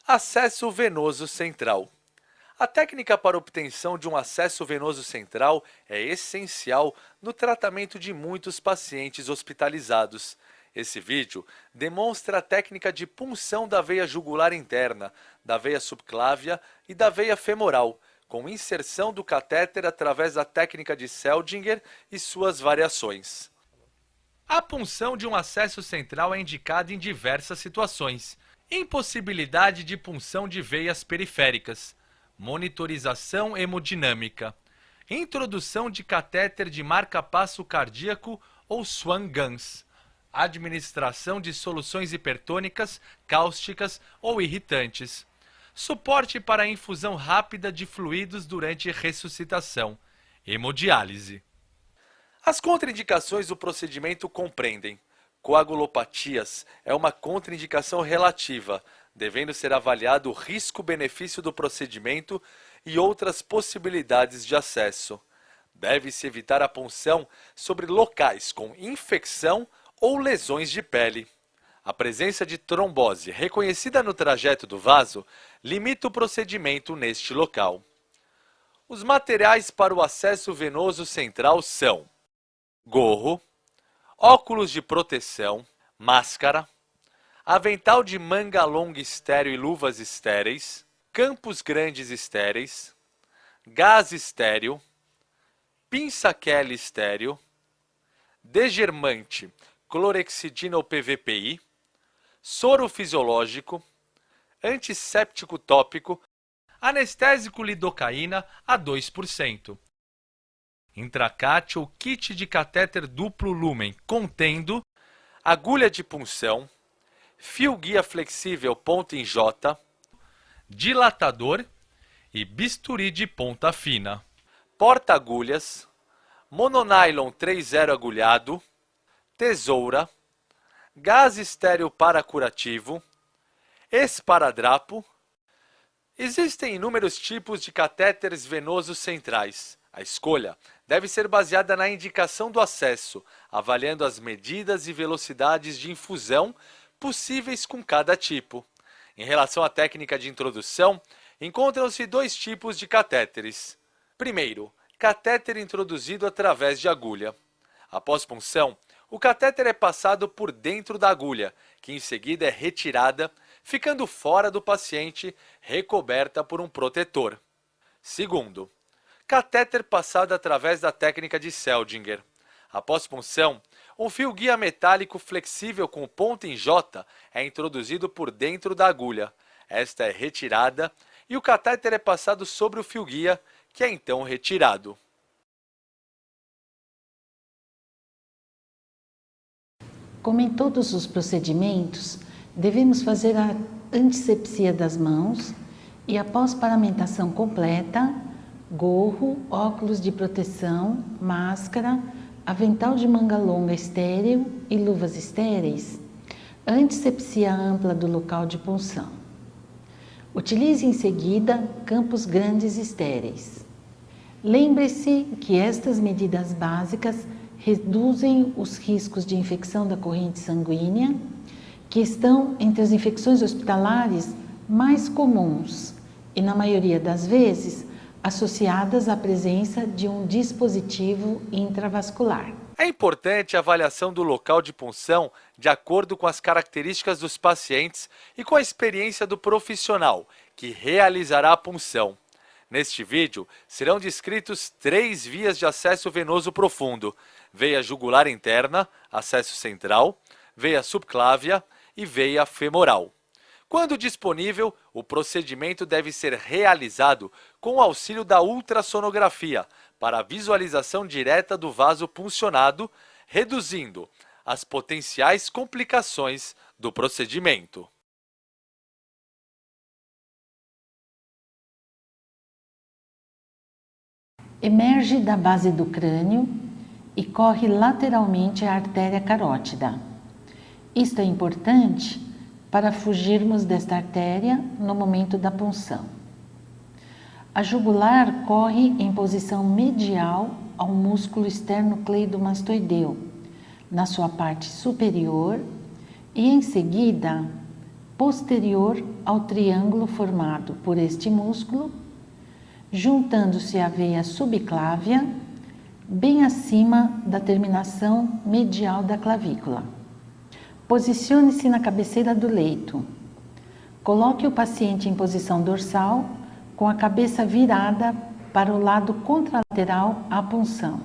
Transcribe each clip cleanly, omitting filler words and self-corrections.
Acesso venoso central. A técnica para obtenção de um acesso venoso central é essencial no tratamento de muitos pacientes hospitalizados. Esse vídeo demonstra a técnica de punção da veia jugular interna, da veia subclávia e da veia femoral, com inserção do catéter através da técnica de Seldinger e suas variações. A punção de um acesso central é indicada em diversas situações. Impossibilidade de punção de veias periféricas, monitorização hemodinâmica, introdução de catéter de marca-passo cardíaco ou Swan-Ganz, administração de soluções hipertônicas, cáusticas ou irritantes, suporte para a infusão rápida de fluidos durante ressuscitação, hemodiálise. As contraindicações do procedimento compreendem: coagulopatias é uma contraindicação relativa, devendo ser avaliado o risco-benefício do procedimento e outras possibilidades de acesso. Deve-se evitar a punção sobre locais com infecção ou lesões de pele. A presença de trombose reconhecida no trajeto do vaso limita o procedimento neste local. Os materiais para o acesso venoso central são gorro, óculos de proteção, máscara, avental de manga longa estéreo e luvas estéreis, campos grandes estéreis, gás estéreo, pinça Kelly estéreo, degermante clorexidina ou PVPI, soro fisiológico, antisséptico tópico, anestésico lidocaína a 2%. Intracate ou kit de catéter duplo lumen contendo agulha de punção, fio guia flexível ponta em J, dilatador e bisturi de ponta fina, porta-agulhas, mononylon 3,0 agulhado, tesoura, gás estéreo paracurativo, esparadrapo. Existem inúmeros tipos de catéteres venosos centrais. A escolha deve ser baseada na indicação do acesso, avaliando as medidas e velocidades de infusão possíveis com cada tipo. Em relação à técnica de introdução, encontram-se dois tipos de catéteres. Primeiro, catéter introduzido através de agulha. Após punção, o catéter é passado por dentro da agulha, que em seguida é retirada, ficando fora do paciente, recoberta por um protetor. Segundo, catéter passado através da técnica de Seldinger. Após punção, um fio guia metálico flexível com ponta em J é introduzido por dentro da agulha. Esta é retirada e o catéter é passado sobre o fio guia, que é então retirado. Como em todos os procedimentos, devemos fazer a antisepsia das mãos e, após paramentação completa, gorro, óculos de proteção, máscara, avental de manga longa estéril e luvas estéreis, antisepsia ampla do local de punção. Utilize em seguida campos grandes estéreis. Lembre-se que estas medidas básicas reduzem os riscos de infecção da corrente sanguínea, que estão entre as infecções hospitalares mais comuns e, na maioria das vezes, associadas à presença de um dispositivo intravascular. É importante a avaliação do local de punção de acordo com as características dos pacientes e com a experiência do profissional que realizará a punção. Neste vídeo, serão descritos 3 vias de acesso venoso profundo: veia jugular interna, acesso central, veia subclávia e veia femoral. Quando disponível, o procedimento deve ser realizado com o auxílio da ultrassonografia para a visualização direta do vaso puncionado, reduzindo as potenciais complicações do procedimento. Emerge da base do crânio e corre lateralmente à artéria carótida. Isto é importante para fugirmos desta artéria no momento da punção. A jugular corre em posição medial ao músculo esternocleidomastoideu, na sua parte superior, e em seguida posterior ao triângulo formado por este músculo, juntando-se à veia subclávia, bem acima da terminação medial da clavícula. Posicione-se na cabeceira do leito. Coloque o paciente em posição dorsal, com a cabeça virada para o lado contralateral à punção.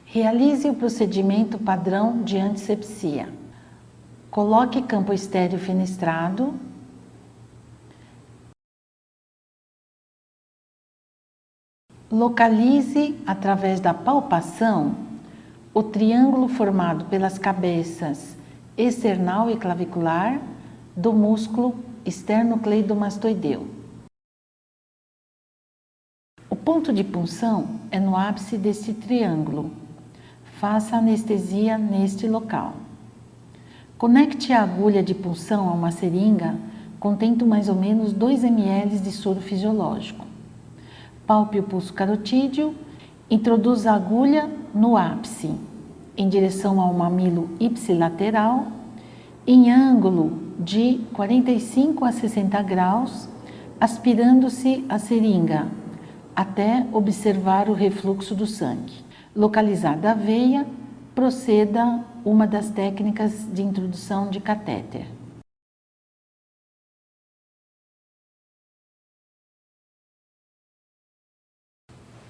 Realize o procedimento padrão de antisepsia. Coloque campo estéreo fenestrado. Localize, através da palpação, o triângulo formado pelas cabeças external e clavicular do músculo esternocleidomastoideu. O ponto de punção é no ápice deste triângulo. Faça anestesia neste local. Conecte a agulha de punção a uma seringa contendo mais ou menos 2 ml de soro fisiológico. Palpe o pulso carotídeo, introduza a agulha no ápice, em direção ao mamilo ipsilateral, em ângulo de 45 a 60 graus, aspirando-se a seringa, até observar o refluxo do sangue. Localizada a veia, proceda uma das técnicas de introdução de catéter.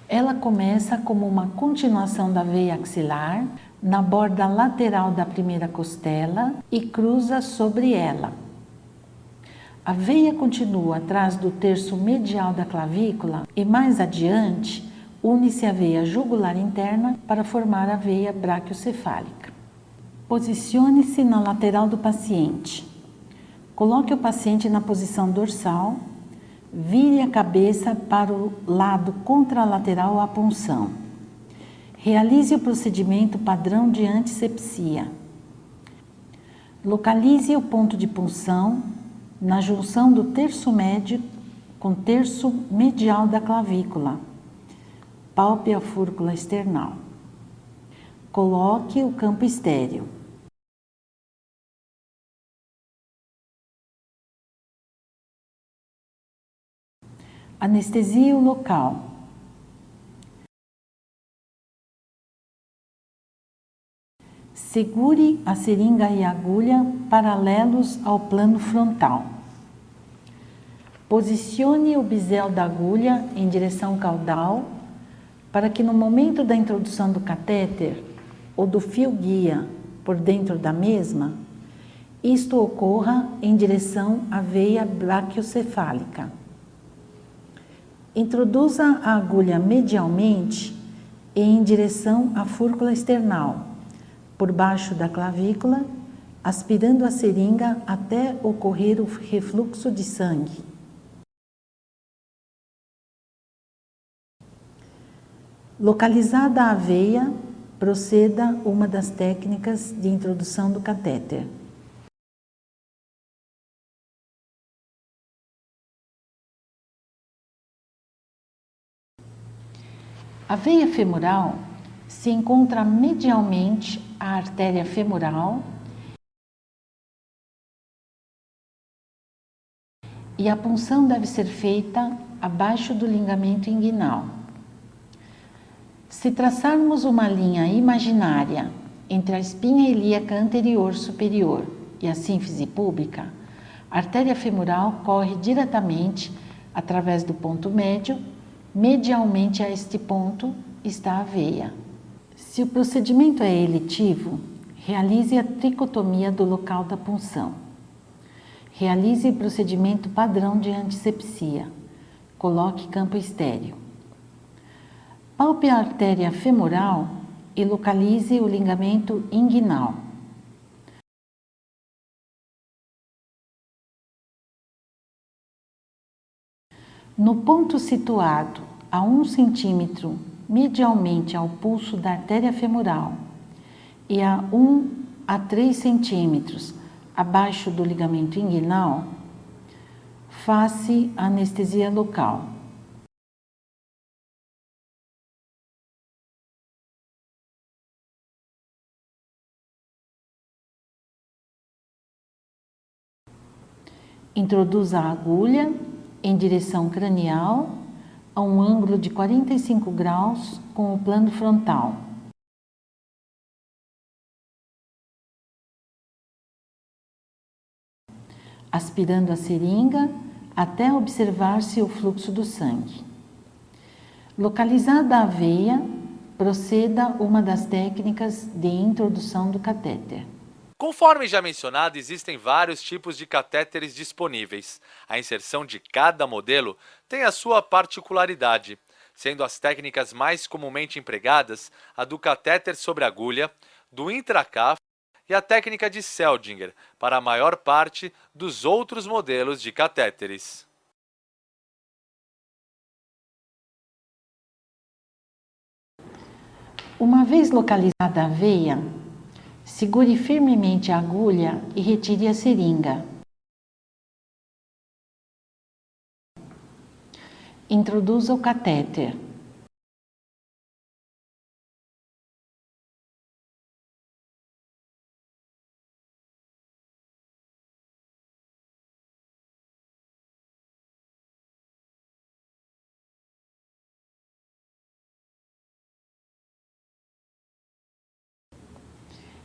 Ela começa como uma continuação da veia axilar, na borda lateral da primeira costela e cruza sobre ela. A veia continua atrás do terço medial da clavícula e mais adiante une-se a veia jugular interna para formar a veia braquiocefálica. Posicione-se na lateral do paciente. Coloque o paciente na posição dorsal, vire a cabeça para o lado contralateral à punção. Realize o procedimento padrão de antisepsia. Localize o ponto de punção na junção do terço médio com terço medial da clavícula. Palpe a fúrcula external. Coloque o campo estéreo. Anestesie o local. Segure a seringa e a agulha paralelos ao plano frontal. Posicione o bisel da agulha em direção caudal para que no momento da introdução do catéter ou do fio guia por dentro da mesma, isto ocorra em direção à veia braquiocefálica. Introduza a agulha medialmente e em direção à fúrcula external, por baixo da clavícula, aspirando a seringa até ocorrer o refluxo de sangue. Localizada a veia, proceda uma das técnicas de introdução do catéter. A veia femoral se encontra medialmente à artéria femoral e a punção deve ser feita abaixo do ligamento inguinal. Se traçarmos uma linha imaginária entre a espinha ilíaca anterior superior e a sínfise púbica, a artéria femoral corre diretamente através do ponto médio. Medialmente a este ponto está a veia. Se o procedimento é eletivo, realize a tricotomia do local da punção. Realize o procedimento padrão de antisepsia. Coloque campo estéreo. Palpe a artéria femoral e localize o ligamento inguinal. No ponto situado a 1 centímetro medialmente ao pulso da artéria femoral e a 1 a 3 centímetros abaixo do ligamento inguinal, faça a anestesia local. Introduza a agulha em direção cranial a um ângulo de 45 graus com o plano frontal. Aspirando a seringa até observar-se o fluxo do sangue. Localizada a veia, proceda uma das técnicas de introdução do catéter. Conforme já mencionado, existem vários tipos de catéteres disponíveis. A inserção de cada modelo tem a sua particularidade, sendo as técnicas mais comumente empregadas a do catéter sobre agulha, do intracaf e a técnica de Seldinger, para a maior parte dos outros modelos de catéteres. Uma vez localizada a veia, segure firmemente a agulha e retire a seringa. Introduza o catéter.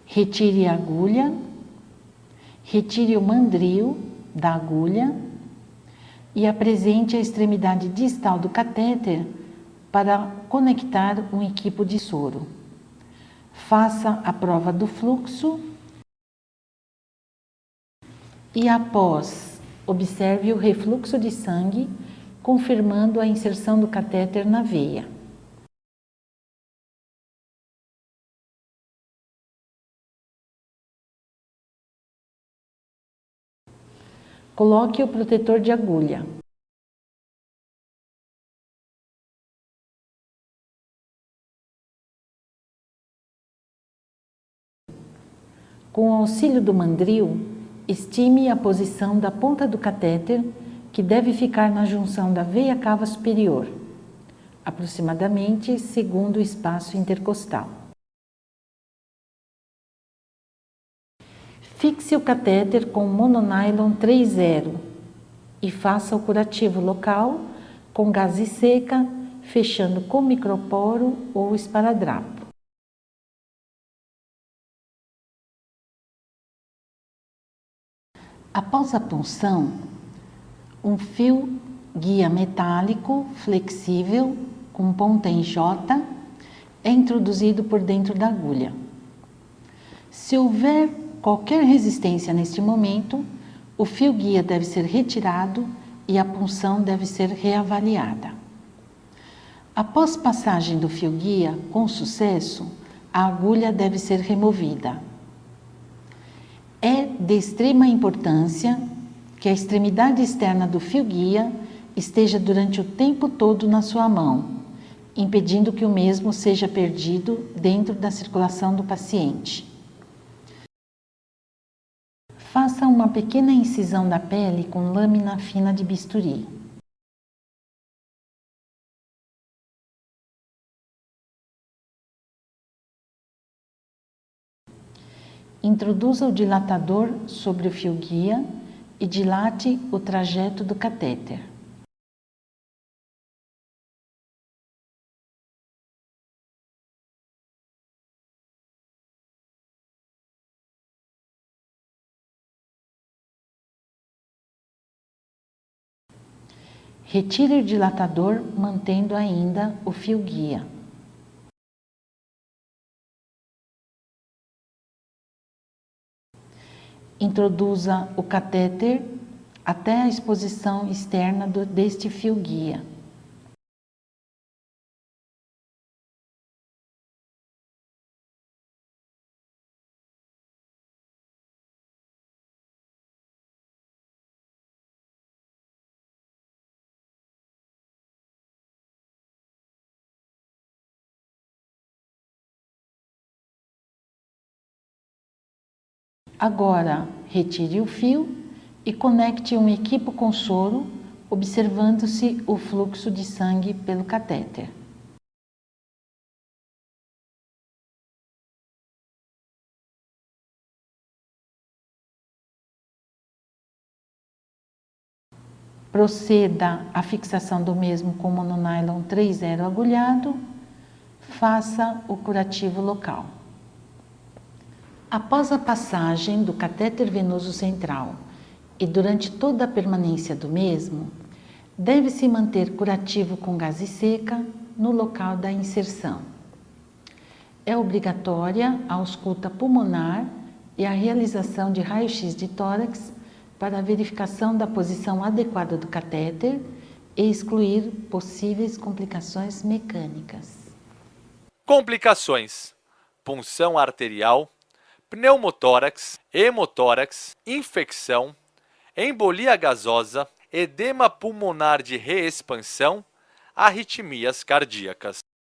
Retire a agulha, retire o mandril da agulha e apresente a extremidade distal do catéter para conectar um equipo de soro. Faça a prova do fluxo e, após, observe o refluxo de sangue, confirmando a inserção do catéter na veia. Coloque o protetor de agulha. Com o auxílio do mandril, estime a posição da ponta do catéter, que deve ficar na junção da veia cava superior, aproximadamente segundo o espaço intercostal. Fixe o catéter com mononylon 3,0 e faça o curativo local com gaze seca, fechando com microporo ou esparadrapo. Após a punção, um fio guia metálico flexível com ponta em J é introduzido por dentro da agulha. Se houver qualquer resistência neste momento, o fio guia deve ser retirado e a punção deve ser reavaliada. Após passagem do fio guia com sucesso, a agulha deve ser removida. É de extrema importância que a extremidade externa do fio guia esteja durante o tempo todo na sua mão, impedindo que o mesmo seja perdido dentro da circulação do paciente. Faça uma pequena incisão da pele com lâmina fina de bisturi. Introduza o dilatador sobre o fio guia e dilate o trajeto do catéter. Retire o dilatador mantendo ainda o fio guia. Introduza o catéter até a exposição externa deste fio guia. Agora, retire o fio e conecte um equipo com soro, observando-se o fluxo de sangue pelo catéter. proceda à fixação do mesmo com mononylon 3,0 agulhado, faça o curativo local. Após a passagem do catéter venoso central e durante toda a permanência do mesmo, deve-se manter curativo com gaze seca no local da inserção. É obrigatória a ausculta pulmonar e a realização de raio-x de tórax para a verificação da posição adequada do catéter e excluir possíveis complicações mecânicas. Complicações: punção arterial, pneumotórax, hemotórax, infecção, embolia gasosa, edema pulmonar de reexpansão, arritmias cardíacas.